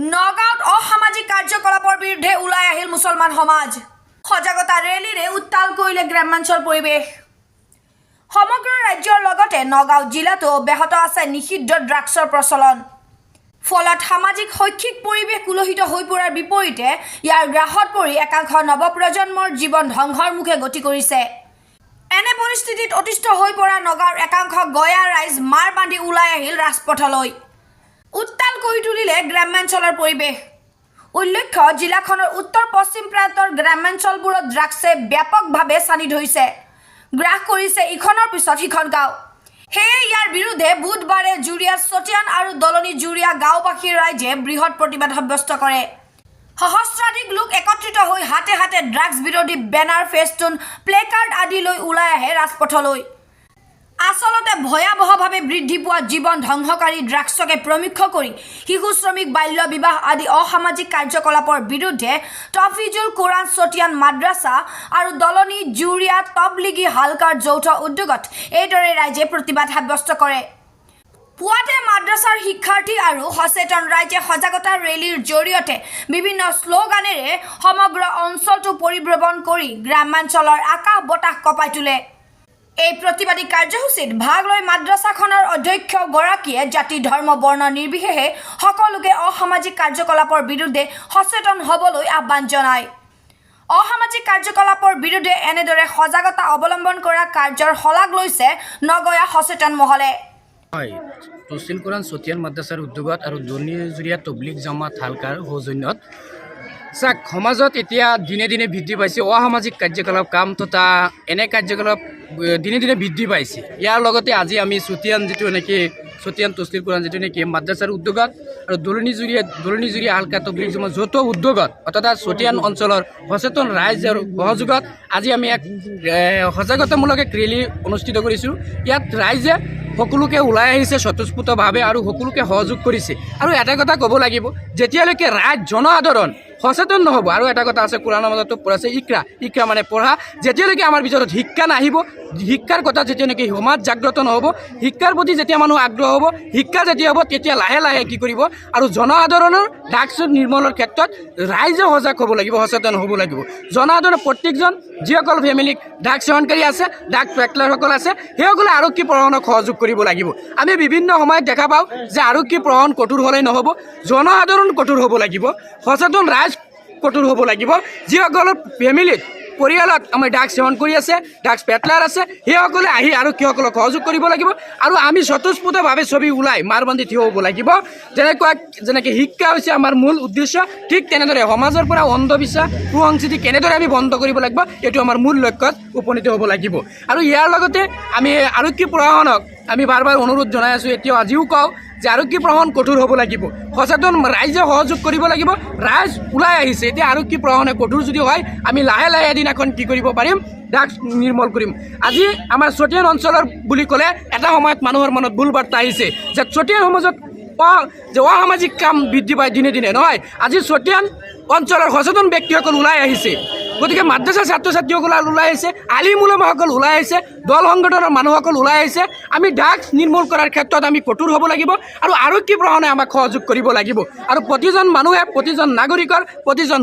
নগাঁৱত অসামাজিক কাৰ্যকলাপৰ বিৰুদ্ধে ওলাই আহিল মুছলমান সমাজ। সজাগতা ৰেলীৰে উত্তাল কৰিলে গ্ৰামাঞ্চল পৰিৱেশ। সমগ্ৰ ৰাজ্যৰ লগতে নগাঁও জিলাতো অব্যাহত আছে নিষিদ্ধ ড্ৰাগছৰ প্ৰচলন। ফলত সামাজিক শৈক্ষিক পৰিৱেশ কুলহিত হৈ পৰাৰ বিপৰীতে ইয়াৰ গ্ৰাসত পৰি একাংশ নৱপ্ৰজন্মৰ জীৱন ধ্বংসৰ মুখে গতি কৰিছে। এনে পৰিস্থিতিত অতিষ্ঠ হৈ পৰা নগাঁৱৰ একাংশ গয়া ৰাইজ মাৰ বান্ধি ওলাই আহিল ৰাজপথলৈ। উত্তাল কৰি তুলিলে গ্ৰামাঞ্চলৰ পৰিৱেশ। উল্লেখ্য, জিলাখনৰ উত্তৰ পশ্চিম প্ৰান্তৰ গ্ৰামাঞ্চলবোৰত ড্ৰাগছে ব্যাপকভাৱে চানি ধৰিছে। গ্ৰাস কৰিছে ইখনৰ পিছত সিখন গাঁও। সেয়ে ইয়াৰ বিৰুদ্ধে বুধবাৰে জুৰিয়া চতিয়ান আৰু দলনি জুৰিয়া গাঁওবাসীৰ ৰাইজে বৃহৎ প্ৰতিবাদ সাব্যস্ত কৰে। সহস্ৰাধিক লোক একত্ৰিত হৈ হাতে হাতে ড্ৰাগছ বিৰোধী বেনাৰ, ফেষ্টুন, প্লেকাৰ্ড আদি লৈ ওলাই আহে ৰাজপথলৈ। আচলতে ভয়াৱহভাৱে বৃদ্ধি পোৱা জীৱন ধ্বংসকাৰী ড্ৰাগছকে প্ৰমুখ্য কৰি শিশু শ্ৰমিক, বাল্য বিবাহ আদি অসামাজিক কাৰ্যকলাপৰ বিৰুদ্ধে তফিজুল কুৰাণ চতিয়ান মাদ্ৰাছা আৰু দলনি জুৰিয়া তবলিগী হালকাৰ যৌথ উদ্যোগত এইদৰে ৰাইজে প্ৰতিবাদ সাব্যস্ত কৰে। পুৱাতে মাদ্ৰাছাৰ শিক্ষাৰ্থী আৰু সচেতন ৰাইজে সজাগতা ৰেলীৰ জৰিয়তে বিভিন্ন শ্লোগানেৰে সমগ্ৰ অঞ্চলটো পৰিভ্ৰমণ কৰি গ্ৰামাঞ্চলৰ আকাশ বতাহ কঁপাই তোলে। এই প্ৰতিবাদী কাৰ্যসূচীত ভাগ লৈ মাদ্ৰাছাখনৰ অধ্যক্ষগৰাকীয়ে জাতি, ধৰ্ম, বৰ্ণ নিৰ্বিশেষে সকলোকে অসামাজিক কাৰ্যকলাপৰ বিৰুদ্ধে সচেতন হ'বলৈ আহ্বান জনায়। অসামাজিক কাৰ্যকলাপৰ বিৰুদ্ধে এনেদৰে সজাগতা অৱলম্বন কৰা কাৰ্যৰ শলাগ লৈছে নগয়া সচেতন মহলে। তফিজুল কুৰাণ চতিয়ান মাদ্ৰাছাৰ উদ্যোগত আৰু দলনি জুৰিয়া তবলিগ জামাত হালকাৰ সৌজন্যত চাওক, সমাজত এতিয়া দিনে দিনে বৃদ্ধি পাইছে অসামাজিক কাৰ্যকলাপ, কাম তথা এনে কাৰ্যকলাপ দিনে দিনে বৃদ্ধি পাইছে। ইয়াৰ লগতে আজি আমি চতিয়ান যিটো নেকি চতিয়ান তফিজুল কুৰাণ যিটো নেকি মাদ্ৰাছাৰ উদ্যোগত আৰু দলনি জুৰিয়া হালকা তবলিগ জামাত যৌথ উদ্যোগত অৰ্থাৎ চতিয়ান অঞ্চলৰ সচেতন ৰাইজৰ সহযোগত আজি আমি এক সজাগতামূলক এক ৰেলী অনুষ্ঠিত কৰিছোঁ। ইয়াত ৰাইজে সকলোকে ওলাই আহিছে স্বতঃস্ফূৰ্তভাৱে আৰু সকলোকে সহযোগ কৰিছে। আৰু এটা কথা ক'ব লাগিব, যেতিয়ালৈকে ৰাইজ জনসাধাৰণ সচেতন নহ'ব, আৰু এটা কথা আছে কোৰাণৰ মাজতো আছে ইকৰা মানে পঢ়া, যেতিয়ালৈকে আমাৰ ভিতৰত শিক্ষা নাহিব, শিক্ষাৰ কথা যেতিয়া নেকি সমাজ জাগ্ৰত নহ'ব, শিক্ষাৰ প্ৰতি যেতিয়া মানুহ আগ্ৰহ হ'ব, শিক্ষা যেতিয়া হ'ব, তেতিয়া লাহে লাহে কি কৰিব আৰু জনসাধাৰণৰ ড্ৰাগছ নিৰ্মূলৰ ক্ষেত্ৰত ৰাইজে সজাগ হ'ব লাগিব, সচেতন হ'ব লাগিব। জনসাধাৰণৰ প্ৰত্যেকজন যিসকল ফেমিলিক ড্ৰাগছ সেৱনকাৰী আছে, ড্ৰাগছ পেডলাৰসকল আছে, সেইসকলে আৰক্ষী প্ৰশাসনক সহযোগ কৰিব লাগিব। আমি বিভিন্ন সময়ত দেখা পাওঁ যে আৰক্ষী প্ৰশাসন কঠোৰ হ'লেই নহ'ব, জনসাধাৰণ কঠোৰ হ'ব লাগিব, সচেতন ৰাইজ কঠোৰ হ'ব লাগিব। যিসকলৰ ফেমিলিত পৰিয়ালত আমাৰ ড্ৰাগছ সেৱন কৰি আছে, ড্ৰাগছ পেডলাৰ আছে, সেইসকলে আহি আৰক্ষীসকলক সহযোগ কৰিব লাগিব। আৰু আমি স্বতঃস্ফূৰ্তভাৱে ছবি ওলাই মাৰ বান্ধি থিয় হ'ব লাগিব। যেনেকৈ শিক্ষা হৈছে আমাৰ মূল উদ্দেশ্য, ঠিক তেনেদৰে সমাজৰ পৰা অন্ধবিশ্বাস, কুসংস্কৃতি কেনেদৰে আমি বন্ধ কৰিব লাগিব, এইটো আমাৰ মূল লক্ষ্যত উপনীত হ'ব লাগিব। আৰু ইয়াৰ লগতে আমি আৰক্ষী প্ৰশাসনক আমি বাৰ বাৰ অনুৰোধ জনাই আছোঁ, এতিয়াও আজিও কওঁ যে আৰক্ষী প্ৰশাসন কঠোৰ হ'ব লাগিব, সচেতন ৰাইজে সহযোগ কৰিব লাগিব। ৰাইজ ওলাই আহিছে, এতিয়া আৰক্ষী প্ৰশাসনে কঠোৰ যদি হয়, আমি লাহে লাহে এদিনাখন কি কৰিব পাৰিম, ড্ৰাগছ নিৰ্মূল কৰিম। আজি আমাৰ চতিয়ান অঞ্চলৰ বুলি ক'লে এটা সময়ত মানুহৰ মনত ভুল বাৰ্তা আহিছে যে চতিয়ান সমাজত যে অসামাজিক কাম বৃদ্ধি পায় দিনে দিনে। নহয়, আজি চতিয়ান অঞ্চলৰ সচেতন ব্যক্তিসকল ওলাই আহিছে। গতিকে মাদ্ৰাছাৰ ছাত্ৰ ছাত্ৰীসকল ওলাই আহিছে, আলিম উলামাসকল ওলাই আহিছে, দল সংগঠনৰ মানুহসকল ওলাই আহিছে। আমি ড্ৰাগছ নিৰ্মূল কৰাৰ ক্ষেত্ৰত আমি কঠোৰ হ'ব লাগিব আৰু আৰক্ষী প্ৰশাসনে আমাক সহযোগ কৰিব লাগিব। আৰু প্ৰতিজন মানুহে, প্ৰতিজন নাগৰিকৰ, প্ৰতিজন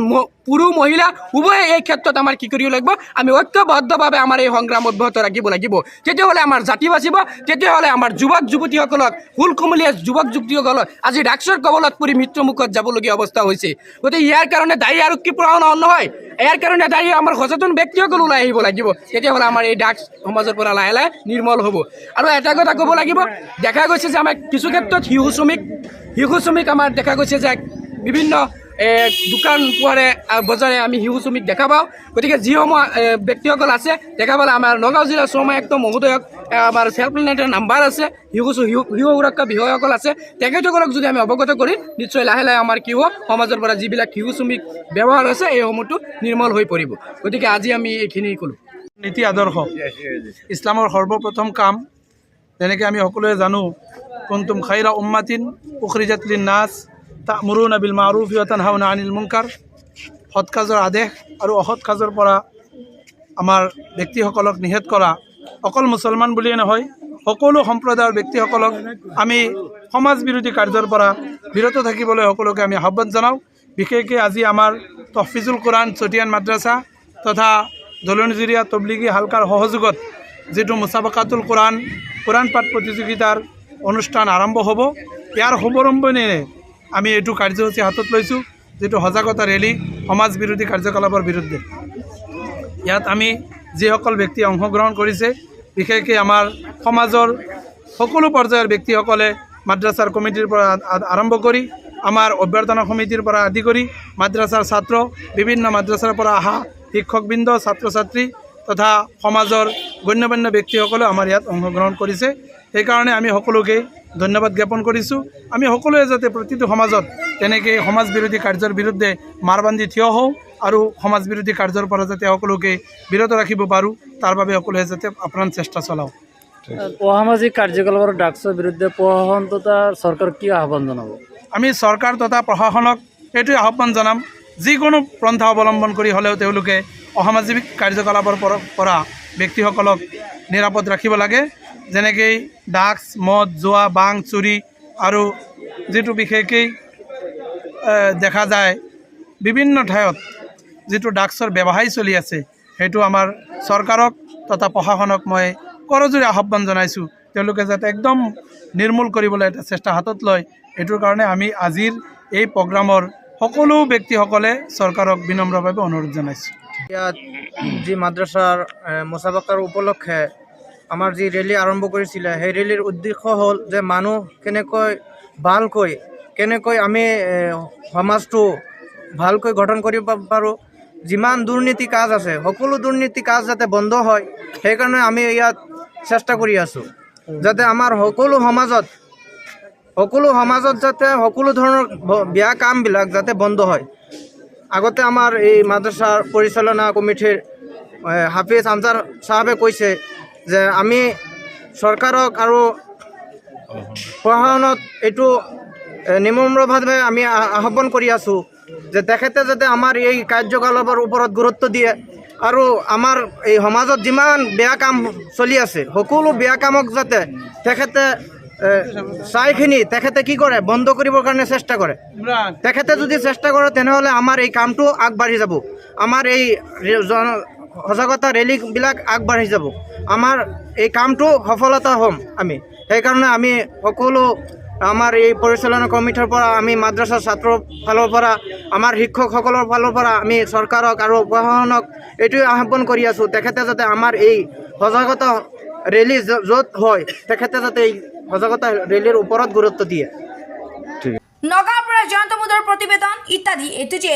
পুৰুষ মহিলা উভয়ে এই ক্ষেত্ৰত আমাৰ কি কৰিব লাগিব, আমি ঐক্যবদ্ধভাৱে আমাৰ এই সংগ্ৰাম অব্যাহত ৰাখিব লাগিব। তেতিয়াহ'লে আমাৰ জাতি বাচিব, তেতিয়াহ'লে আমাৰ যুৱক যুৱতীসকলক, ফুল কুমলীয়া যুৱক যুৱতীসকলক আজি ড্ৰাগছৰ কবলত পৰি মৃত্যুমুখত যাবলগীয়া অৱস্থা হৈছে। গতিকে ইয়াৰ কাৰণে দায়ী আৰক্ষী প্ৰশাসন নহয়, ইয়াৰ কাৰণে দায়ী আমাৰ সচেতন ব্যক্তিসকল ওলাই আহিব লাগিব। তেতিয়াহ'লে আমাৰ এই ড্ৰাগছ সমাজৰ পৰা লাহে লাহে নিৰ্মল হ'ব। আৰু এটা কথা ক'ব লাগিব, দেখা গৈছে যে আমাৰ কিছু ক্ষেত্ৰত শিশু শ্ৰমিক আমাৰ দেখা গৈছে যে বিভিন্ন দোকান পোহাৰে বজাৰে আমি শিশু শ্ৰমিক দেখা পাওঁ। গতিকে যিসমূহ ব্যক্তিসকল আছে, দেখা পালে আমাৰ নগাঁও জিলাৰ শ্ৰমায়ুক্ত মহোদয়ক আমাৰ হেল্পলাইনৰ নাম্বাৰ আছে, শিশু সুৰক্ষা বিষয়াসকল আছে, তেখেতসকলক যদি আমি অৱগত কৰি নিশ্চয় লাহে লাহে আমাৰ কি হ'ব, সমাজৰ পৰা যিবিলাক শিশু শ্ৰমিক ব্যৱহাৰ হৈছে এইসমূহটো নিৰ্মল হৈ পৰিব। গতিকে আজি আমি এইখিনি ক'লোঁ। নীতি আদৰ্শ ইছলামৰ সৰ্বপ্ৰথম কাম, যেনেকৈ আমি সকলোৱে জানো, কুনতুম খাইৰা উম্মাতিন উখৰিজাত লিন্নাছ তা'মুৰুনা বিল মা'ৰুফি ওয়া তানহাউনা আনিল মুনকাৰ। সৎ কাজৰ আদেশ আৰু অসৎ কাজৰ পৰা আমাৰ ব্যক্তিসকলক নিষেধ কৰা অকল মুছলমান বুলিয়ে নহয়, সকলো সম্প্ৰদায়ৰ ব্যক্তিসকলক আমি সমাজ বিৰোধী কাৰ্যৰ পৰা বিৰত থাকিবলৈ সকলোকে আমি আহ্বান জনাওঁ। বিশেষকৈ আজি আমাৰ তহফিজুল কোৰাণ চতিয়ান মাদ্ৰাছা তথা দলনজুৰীয়া তবলিগী হালকাৰ সহযোগত যিটো মুছাবাকাতুল কোৰাণ পাঠ প্ৰতিযোগিতাৰ অনুষ্ঠান আৰম্ভ হ'ব, ইয়াৰ শুভাৰম্ভণিৰে আমি এইটো কাৰ্যসূচী হাতত লৈছোঁ, যিটো সজাগতা ৰেলী সমাজ বিৰোধী কাৰ্যকলাপৰ বিৰুদ্ধে। ইয়াত আমি যিসকল ব্যক্তি অংশগ্ৰহণ কৰিছে, বিশেষকৈ আমাৰ সমাজৰ সকলো পৰ্যায়ৰ ব্যক্তিসকলে মাদ্ৰাছাৰ কমিটিৰ পৰা আৰম্ভ কৰি আমাৰ অভ্যৰ্থনা সমিতিৰ পৰা আদি কৰি মাদ্ৰাছাৰ ছাত্ৰ, বিভিন্ন মাদ্ৰাছাৰ পৰা অহা শিক্ষকবৃন্দ, ছাত্ৰ ছাত্ৰী তথা সমাজৰ গণ্যমান্য ব্যক্তিসকলে আমাৰ ইয়াত অংশগ্ৰহণ কৰিছে। সেইকাৰণে আমি সকলোকে ধন্যবাদ জ্ঞাপন কৰিছোঁ। আমি সকলোৱে যাতে প্ৰতিটো সমাজত তেনেকৈ সমাজ বিৰোধী কাৰ্যৰ বিৰুদ্ধে মাৰবান্ধি থিয় হওঁ আৰু সমাজ বিৰোধী কাৰ্যৰ পৰা যাতে সকলোকে বিৰত ৰাখিব পাৰোঁ, তাৰ বাবে সকলোৱে যাতে আপ্ৰাণ চেষ্টা চলাওঁ। অসামাজিক কাৰ্যকলাপৰ ড্ৰাগছৰ বিৰুদ্ধে প্ৰশাসন তথা চৰকাৰ কি আহ্বান জনাব? আমি চৰকাৰ তথা প্ৰশাসনক এইটোৱে আহ্বান জনাম, যিকোনো পন্থা অৱলম্বন কৰি হ'লেও তেওঁলোকে অসামাজিক কাৰ্যকলাপৰ পৰা ব্যক্তিসকলক নিৰাপদ ৰাখিব লাগে। যেনেকৈ ড্ৰাগছ, মদ, জুৱা, বাং, চুৰি আৰু যিটো বিশেষকৈ দেখা যায় বিভিন্ন ঠাইত যিটো ড্ৰাগছৰ ব্যৱসায় চলি আছে, সেইটো আমাৰ চৰকাৰক তথা প্ৰশাসনক মই কৰজোৰে আহ্বান জনাইছোঁ, তেওঁলোকে যাতে একদম নিৰ্মূল কৰিবলৈ এটা চেষ্টা হাতত লয়। এইটোৰ কাৰণে আমি আজিৰ এই প্ৰগ্ৰামৰ সকলো ব্যক্তিসকলে চৰকাৰক বিনম্ৰভাৱে অনুৰোধ জনাইছোঁ। ইয়াত যি মাদ্ৰাছাৰ মুছাবাকাৰ উপলক্ষে আমাৰ যি ৰেলী আৰম্ভ কৰিছিলে, সেই ৰেলীৰ উদ্দেশ্য হ'ল যে মানুহ কেনেকৈ আমি সমাজটো ভালকৈ গঠন কৰিব পাৰোঁ। যিমান দুৰ্নীতি কাজ আছে, সকলো দুৰ্নীতি কাজ যাতে বন্ধ হয়, সেইকাৰণে আমি ইয়াত চেষ্টা কৰি আছোঁ, যাতে আমাৰ সকলো সমাজত যাতে সকলো ধৰণৰ বেয়া কামবিলাক যাতে বন্ধ হয়। আগতে আমাৰ এই মাদ্ৰাছাৰ পৰিচালনা কমিটিৰ হাফিজ আনছাৰ চাহাবে কৈছে যে আমি চৰকাৰক আৰু প্ৰশাসনত এইটো নিম্ৰভাৱে আমি আহ্বান কৰি আছোঁ যে তেখেতে যাতে আমাৰ এই কাৰ্যকলাপৰ ওপৰত গুৰুত্ব দিয়ে আৰু আমাৰ এই সমাজত যিমান বেয়া কাম চলি আছে, সকলো বেয়া কামক যাতে তেখেতে চাইখিনি তেখেতে কি কৰে, বন্ধ কৰিবৰ কাৰণে চেষ্টা কৰে। তেখেতে যদি চেষ্টা কৰে তেনেহ'লে আমাৰ এই কামটো আগবাঢ়ি যাব, আমাৰ এই সজাগতা ৰেলীবিলাক আগবাঢ়ি যাব, আমাৰ এই কামটো সফলতা হ'ম আমি। সেইকাৰণে আমি সকলো আমাৰ এই পৰিচালনা কমিটিৰ পৰা, আমি মাদ্ৰাছাৰ ছাত্ৰৰ ফালৰ পৰা, আমাৰ শিক্ষকসকলৰ ফালৰ পৰা আমি চৰকাৰক আৰু প্ৰশাসনক এইটোৱে আহ্বান কৰি আছোঁ, তেখেতে যাতে আমাৰ এই সজাগতা ৰেলী য'ত হয়, তেখেতে যাতে এই সজাগতা ৰেলীৰ ওপৰত গুৰুত্ব দিয়ে। নগাঁৱৰ পৰা জয়ন্ত মুদৰ প্ৰতিবেদন ইত্যাদি A to Z।